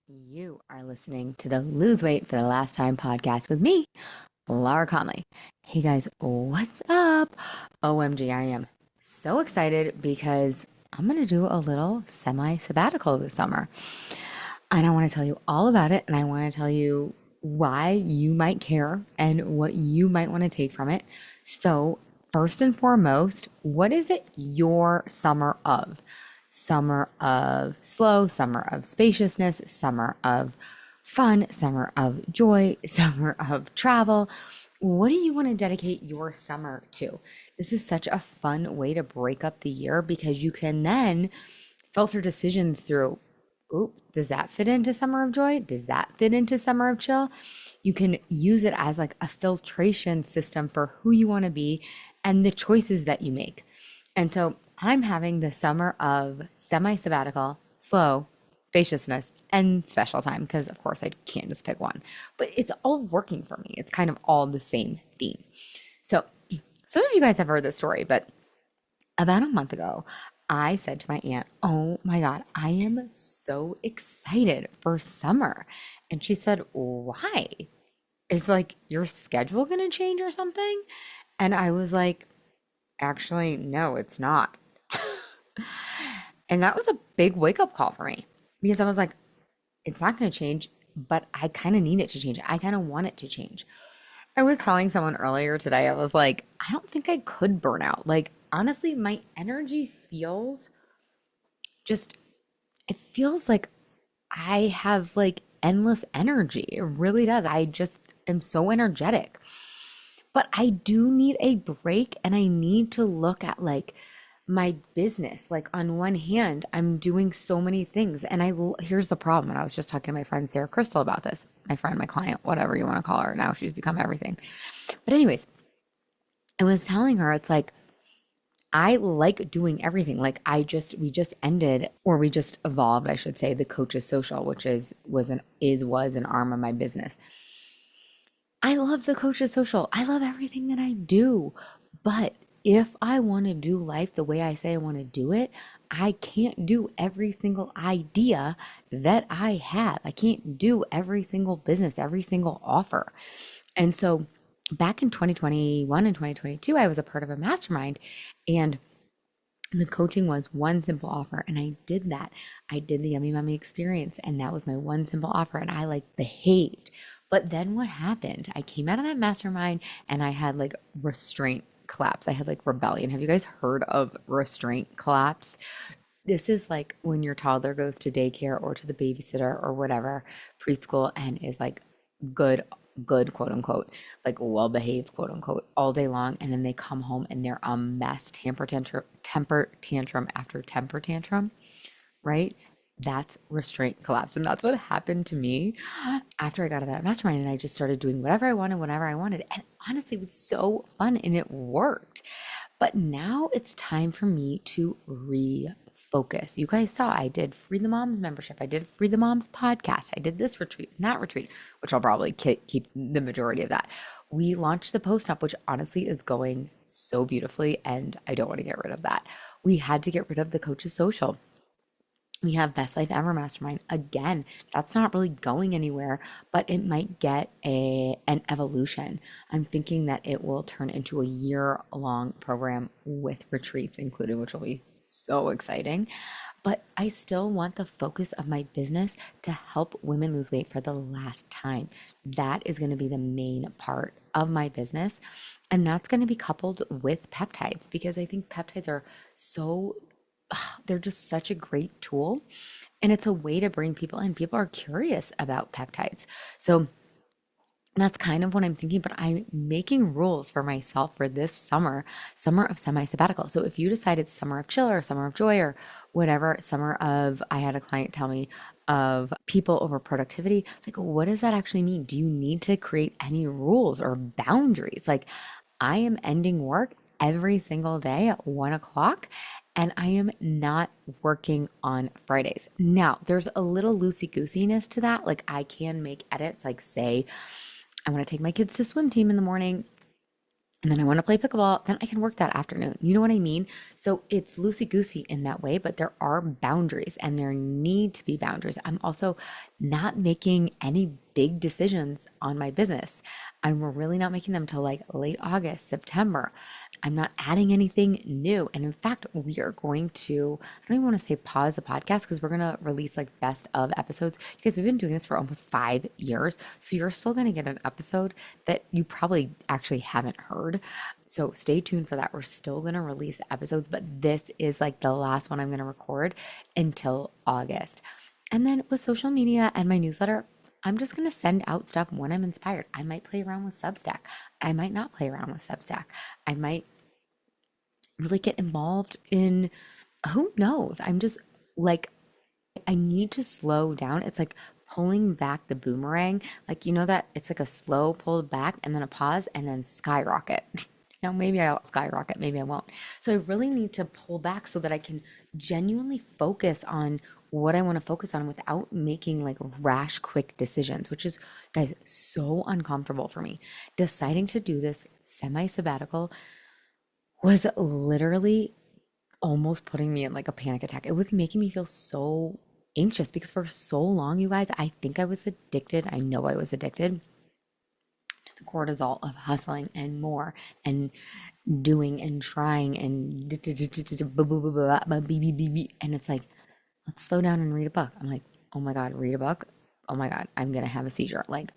You are listening to the Lose Weight for the Last Time podcast with me, Laura Conley. Hey guys, what's up? OMG, I am so excited because I'm going to do a little semi-sabbatical this summer. And I want to tell you all about it. And I want to tell you why you might care and what you might want to take from it. So, first and foremost, what is it your summer of? Summer of slow, summer of spaciousness, summer of fun, summer of joy, summer of travel. What do you want to dedicate your summer to? This is such a fun way to break up the year because you can then filter decisions through, ooh, does that fit into summer of joy? Does that fit into summer of chill? You can use it as like a filtration system for who you want to be and the choices that you make. And so I'm having the summer of semi-sabbatical, slow, spaciousness, and special time because, of course, I can't just pick one. But it's all working for me. It's kind of all the same theme. So some of you guys have heard this story, but about a month ago, I said to my aunt, "Oh my God, I am so excited for summer." And she said, "Why? Is like your schedule going to change or something?" And I was like, "Actually, no, it's not." And that was a big wake up call for me because I was like, it's not going to change, but I kind of need it to change. I kind of want it to change. I was telling someone earlier today, I was like, I don't think I could burn out. Like, honestly, my energy feels just, it feels like I have like endless energy. It really does. I just am so energetic. But I do need a break and I need to look at like my business. Like on one hand, I'm doing so many things and here's the problem. And I was just talking to my friend Sarah Crystal about this. My friend, my client, whatever you want to call her. Now she's become everything. But anyways, I was telling her it's like I like doing everything. Like we just ended or we just evolved, I should say, the Coaches Social, which was an arm of my business. I love the Coaches Social. I love everything that I do. But if I want to do life the way I say I want to do it, I can't do every single idea that I have. I can't do every single business, every single offer. And so back in 2021 and 2022, I was a part of a mastermind and the coaching was one simple offer. And I did that. I did the Yummy Mummy experience. And that was my one simple offer. And I like behaved. But then what happened? I came out of that mastermind and I had like restraint collapse. I had like rebellion. Have you guys heard of restraint collapse? This is like when your toddler goes to daycare or to the babysitter or whatever, preschool, and is like good, good, quote unquote, like well behaved, quote unquote, all day long. And then they come home and they're a mess, temper tantrum after temper tantrum, right? That's restraint collapse. And that's what happened to me after I got out of that mastermind. And I just started doing whatever I wanted, whenever I wanted. And honestly, it was so fun and it worked. But now it's time for me to refocus. You guys saw I did Free the Moms membership. I did Free the Moms podcast. I did this retreat and that retreat, which I'll probably keep the majority of that. We launched the Post Up, which honestly is going so beautifully. And I don't want to get rid of that. We had to get rid of the Coaches Social. We have Best Life Ever Mastermind. Again, that's not really going anywhere, but it might get an evolution. I'm thinking that it will turn into a year-long program with retreats included, which will be so exciting. But I still want the focus of my business to help women lose weight for the last time. That is going to be the main part of my business. And that's going to be coupled with peptides because I think peptides are so they're just such a great tool. And it's a way to bring people in. People are curious about peptides. So that's kind of what I'm thinking, but I'm making rules for myself for this summer of semi-sabbatical. So if you decide it's summer of chill or summer of joy or whatever, I had a client tell me of people over productivity, like, what does that actually mean? Do you need to create any rules or boundaries? Like, I am ending work every single day at 1 o'clock and I am not working on Fridays. Now, there's a little loosey-goosiness to that. Like I can make edits, like say, I want to take my kids to swim team in the morning and then I want to play pickleball, then I can work that afternoon. You know what I mean? So it's loosey goosey in that way, but there are boundaries and there need to be boundaries. I'm also not making any big decisions on my business. I'm really not making them till like late August, September. I'm not adding anything new. And in fact, we are going to, I don't even want to say pause the podcast because we're going to release like best of episodes. Because we've been doing this for almost 5 years. So you're still going to get an episode that you probably actually haven't heard. So stay tuned for that. We're still going to release episodes, but this is like the last one I'm going to record until August. And then with social media and my newsletter, I'm just going to send out stuff when I'm inspired. I might play around with Substack. I might not play around with Substack. I might really get involved in who knows. I'm just like, I need to slow down. It's like pulling back the boomerang. Like, you know, that it's like a slow pull back and then a pause and then skyrocket. Now, maybe I'll skyrocket, maybe I won't. So I really need to pull back so that I can genuinely focus on what I want to focus on without making like rash, quick decisions, which is, guys, so uncomfortable for me. Deciding to do this semi-sabbatical was literally almost putting me in like a panic attack. It was making me feel so anxious because for so long, you guys, I think I was addicted. I know I was addicted to the cortisol of hustling and more and doing and trying and and it's like, let's slow down and read a book. I'm like, oh my God, read a book. Oh my God, I'm gonna have a seizure. Like,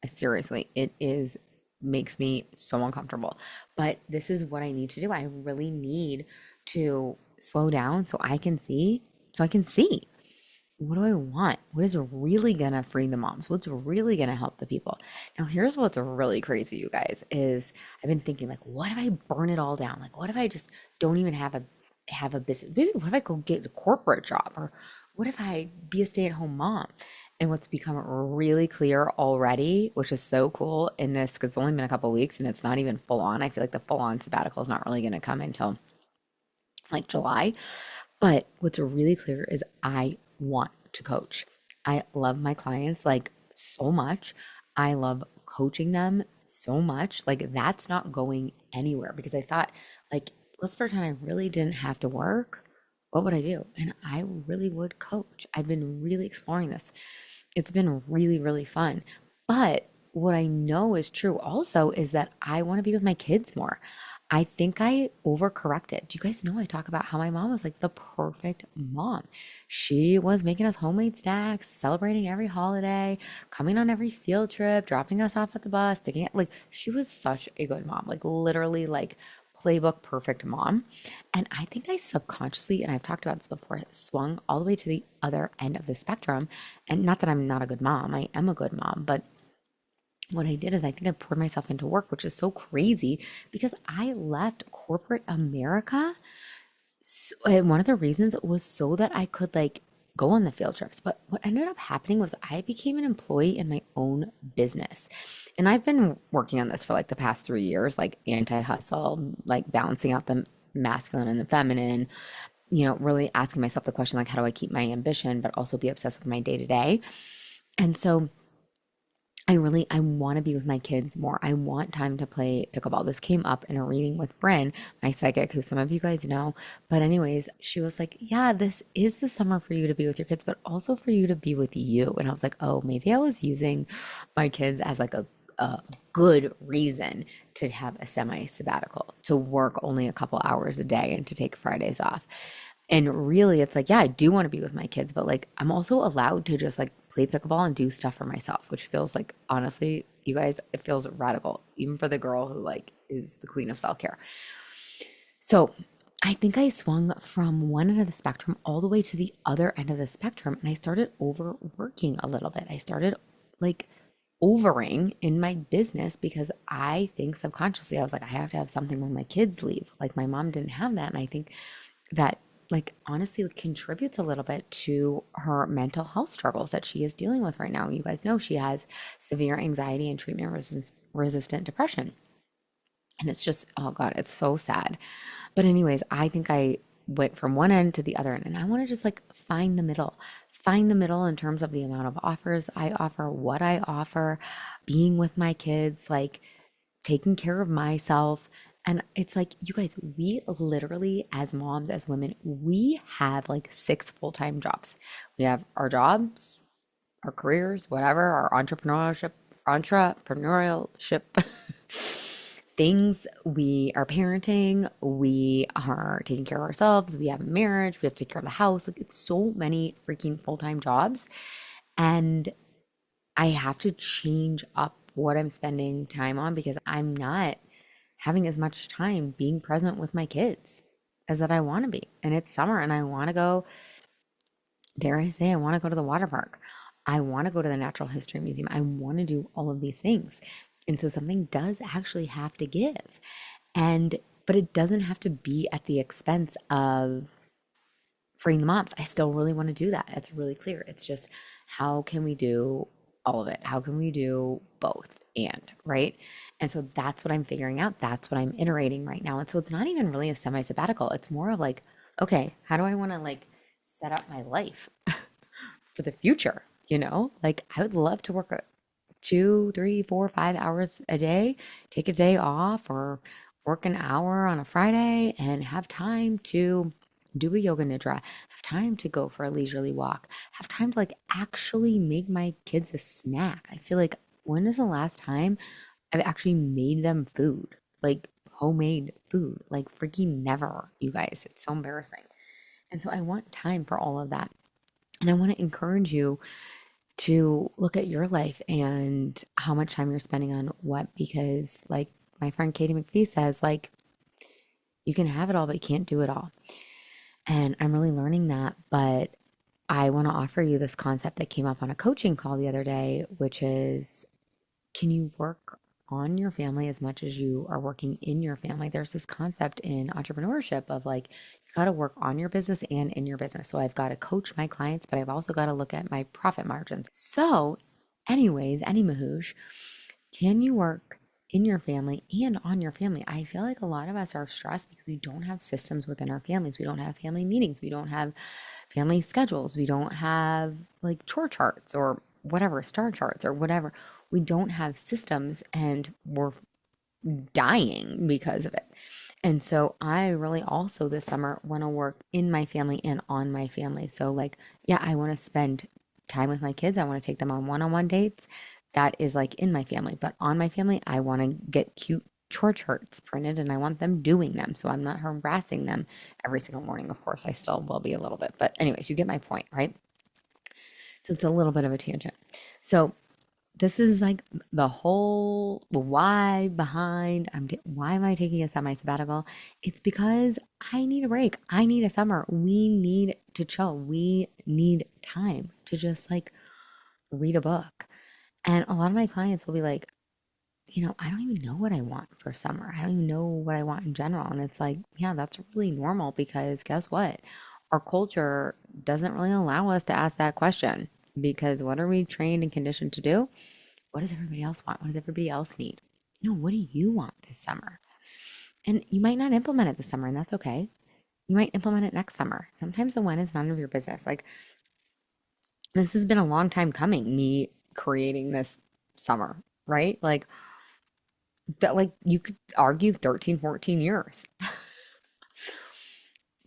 seriously, it is makes me so uncomfortable. But this is what I need to do. I really need to slow down so I can see what do I want? What is really gonna free the moms? What's really gonna help the people? Now, here's what's really crazy, you guys, is I've been thinking like, what if I burn it all down? Like, what if I just don't even have a business? Maybe what if I go get a corporate job? Or what if I be a stay-at-home mom? And what's become really clear already, which is so cool in this, because it's only been a couple of weeks and it's not even full on. I feel like the full on sabbatical is not really gonna come until like July. But what's really clear is I want to coach. I love my clients like so much. I love coaching them so much. Like that's not going anywhere because I thought, like, let's pretend I really didn't have to work. What would I do? And I really would coach. I've been really exploring this. It's been really, really fun. But what I know is true also is that I want to be with my kids more. I think I overcorrected. Do you guys know I talk about how my mom was like the perfect mom? She was making us homemade snacks, celebrating every holiday, coming on every field trip, dropping us off at the bus, picking up. Like she was such a good mom, like literally like playbook perfect mom. And I think I subconsciously, and I've talked about this before, swung all the way to the other end of the spectrum. And not that I'm not a good mom, I am a good mom, but what I did is I think I poured myself into work, which is so crazy because I left corporate America. And one of the reasons was so that I could like go on the field trips. But what ended up happening was I became an employee in my own business. And I've been working on this for like the past 3 years, like anti-hustle, like balancing out the masculine and the feminine, really asking myself the question, like, how do I keep my ambition, but also be obsessed with my day to day? And so I want to be with my kids more. I want time to play pickleball. This came up in a reading with Bryn, my psychic, who some of you guys know. But anyways, she was like, yeah, this is the summer for you to be with your kids, but also for you to be with you. And I was like, oh, maybe I was using my kids as like a good reason to have a semi-sabbatical, to work only a couple hours a day and to take Fridays off. And really, it's like, yeah, I do want to be with my kids, but like, I'm also allowed to just like play pickleball and do stuff for myself, which feels like, honestly, you guys, it feels radical, even for the girl who like is the queen of self-care. So I think I swung from one end of the spectrum all the way to the other end of the spectrum, and I started overworking a little bit. I started like overing in my business because I think subconsciously I was like, I have to have something when my kids leave. Like my mom didn't have that. And I think that like honestly contributes a little bit to her mental health struggles that she is dealing with right now. You guys know she has severe anxiety and treatment resistant depression. And it's just, oh God, it's so sad. But anyways, I think I went from one end to the other end and I want to just like find the middle in terms of the amount of offers I offer, what I offer, being with my kids, like taking care of myself. And it's like, you guys, we literally, as moms, as women, we have like 6 full-time jobs. We have our jobs, our careers, whatever, our entrepreneurship things. We are parenting, we are taking care of ourselves, we have a marriage, we have to take care of the house. Like it's so many freaking full-time jobs. And I have to change up what I'm spending time on because I'm not having as much time being present with my kids as that I want to be. And it's summer and I want to go, dare I say, I want to go to the water park. I want to go to the Natural History Museum. I want to do all of these things. And so something does actually have to give. And, but it doesn't have to be at the expense of freeing the moms. I still really want to do that. It's really clear. It's just how can we do all of it? How can we do both? And right. And so that's what I'm figuring out. That's what I'm iterating right now. And so it's not even really a semi-sabbatical. It's more of like, okay, how do I want to like set up my life for the future? You know, like I would love to work 2, 3, 4, 5 hours a day, take a day off or work an hour on a Friday and have time to do a yoga nidra, have time to go for a leisurely walk, have time to like actually make my kids a snack. I feel like when is the last time I've actually made them food, like homemade food? Like freaking never, you guys. It's so embarrassing. And so I want time for all of that. And I want to encourage you to look at your life and how much time you're spending on what, because like my friend Katie McPhee says, like you can have it all, but you can't do it all. And I'm really learning that. But I want to offer you this concept that came up on a coaching call the other day, which is can you work on your family as much as you are working in your family? There's this concept in entrepreneurship of like, you got to work on your business and in your business. So I've got to coach my clients, but I've also got to look at my profit margins. So, anyways, any mahoosh, can you work in your family and on your family? I feel like a lot of us are stressed because we don't have systems within our families. We don't have family meetings. We don't have family schedules. We don't have like chore charts or whatever, star charts or whatever. We don't have systems and we're dying because of it. And so I really also this summer want to work in my family and on my family. So like, yeah, I want to spend time with my kids. I want to take them on one-on-one dates. That is like in my family, but on my family, I want to get cute chore charts printed and I want them doing them. So I'm not harassing them every single morning. Of course, I still will be a little bit, but anyways, you get my point, right? So it's a little bit of a tangent. So this is like the whole why behind why am I taking a semi-sabbatical? It's because I need a break. I need a summer. We need to chill. We need time to just like read a book. And a lot of my clients will be like, I don't even know what I want for summer. I don't even know what I want in general. And it's like, yeah, that's really normal because guess what? Our culture doesn't really allow us to ask that question because what are we trained and conditioned to do? What does everybody else want? What does everybody else need? No, what do you want this summer? And you might not implement it this summer, and that's okay. You might implement it next summer. Sometimes the when is none of your business. Like, this has been a long time coming, me creating this summer, right? Like, that, like, you could argue 13, 14 years,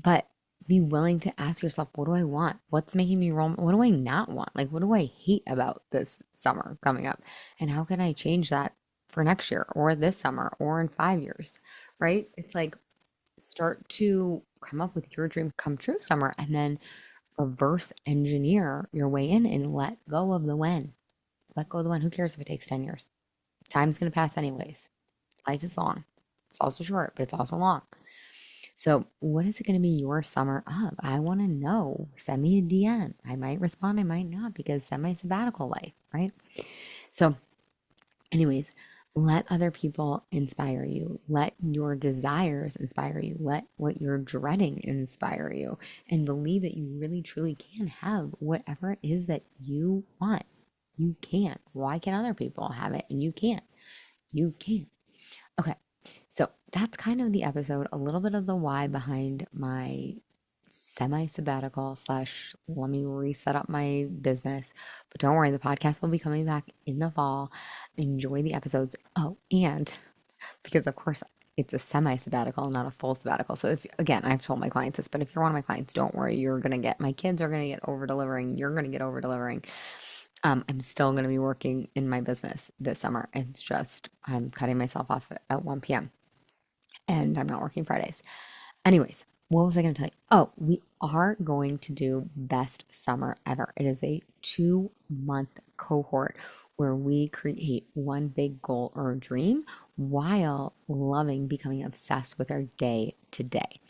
but be willing to ask yourself, what do I want? What's making me roll? What do I not want? Like, what do I hate about this summer coming up? And how can I change that for next year or this summer or in 5 years, right? It's like start to come up with your dream come true summer and then reverse engineer your way in and let go of the when. Let go of the when. Who cares if it takes 10 years? Time's going to pass anyways. Life is long. It's also short, but it's also long. So, what is it going to be your summer of? I want to know. Send me a DM. I might respond, I might not, because semi sabbatical life, right? So, anyways, let other people inspire you. Let your desires inspire you. Let what you're dreading inspire you. And believe that you really, truly can have whatever it is that you want. You can. Why can other people have it and you can't? You can. Okay. So that's kind of the episode, a little bit of the why behind my semi-sabbatical slash let me reset up my business. But don't worry, the podcast will be coming back in the fall. Enjoy the episodes. Oh, and because of course it's a semi-sabbatical, not a full sabbatical. So if again, I've told my clients this, but if you're one of my clients, don't worry, you're gonna get my kids are gonna get over delivering, you're gonna get over delivering. I'm still going to be working in my business this summer. It's just I'm cutting myself off at 1 p.m. and I'm not working Fridays. Anyways, what was I going to tell you? Oh, we are going to do best summer ever. It is a 2-month cohort where we create one big goal or dream while loving becoming obsessed with our day to day.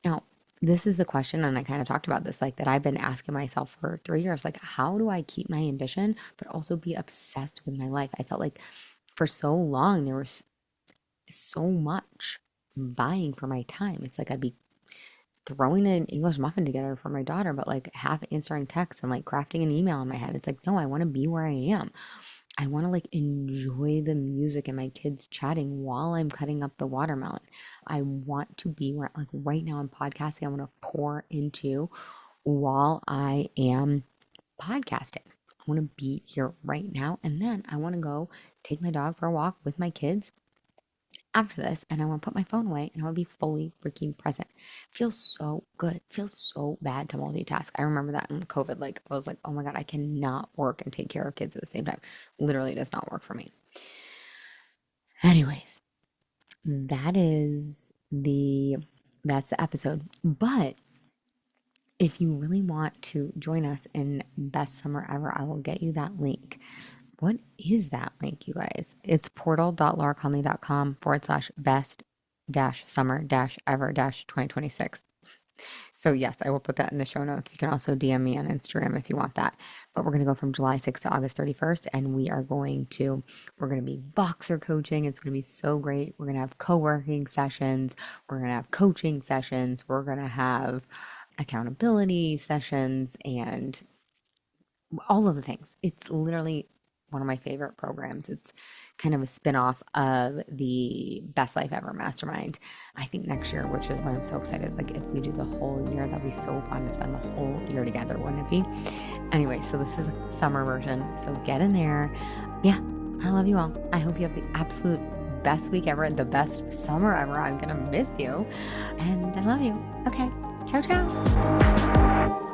Now, this is the question, and I kind of talked about this, like that I've been asking myself for 3 years. Like, how do I keep my ambition, but also be obsessed with my life? I felt like for so long there was so much vying for my time. It's like I'd be throwing an English muffin together for my daughter, but like half answering texts and like crafting an email in my head. It's like, no, I want to be where I am. I want to like enjoy the music and my kids chatting while I'm cutting up the watermelon. I want to be where, like right now I'm podcasting, I want to pour into while I am podcasting. I want to be here right now. And then I want to go take my dog for a walk with my kids after this, and I want to put my phone away and I want to be fully freaking present. Feels so good. Feels so bad to multitask. I remember that in COVID. Like, I was like, oh my God, I cannot work and take care of kids at the same time. Literally does not work for me. Anyways, that is that's the episode. But if you really want to join us in Best Summer Ever, I will get you that link. What is that link, you guys? It's portal.lauraconley.com/best summer ever 2026. So yes, I will put that in the show notes. You can also DM me on Instagram if you want that. But we're going to go from July 6th to August 31st, and we're going to be boxer coaching. It's going to be so great. We're going to have co-working sessions. We're going to have coaching sessions. We're going to have accountability sessions and all of the things. It's literally one of my favorite programs. It's kind of a spin-off of the Best Life Ever Mastermind. I think next year, which is why I'm so excited, like if we do the whole year, that'd be so fun to spend the whole year together, wouldn't it be? Anyway, so this is a summer version. So get in there. Yeah, I love you all. I hope you have the absolute best week ever, the best summer ever. I'm gonna miss you. And I love you. Okay. Ciao, ciao.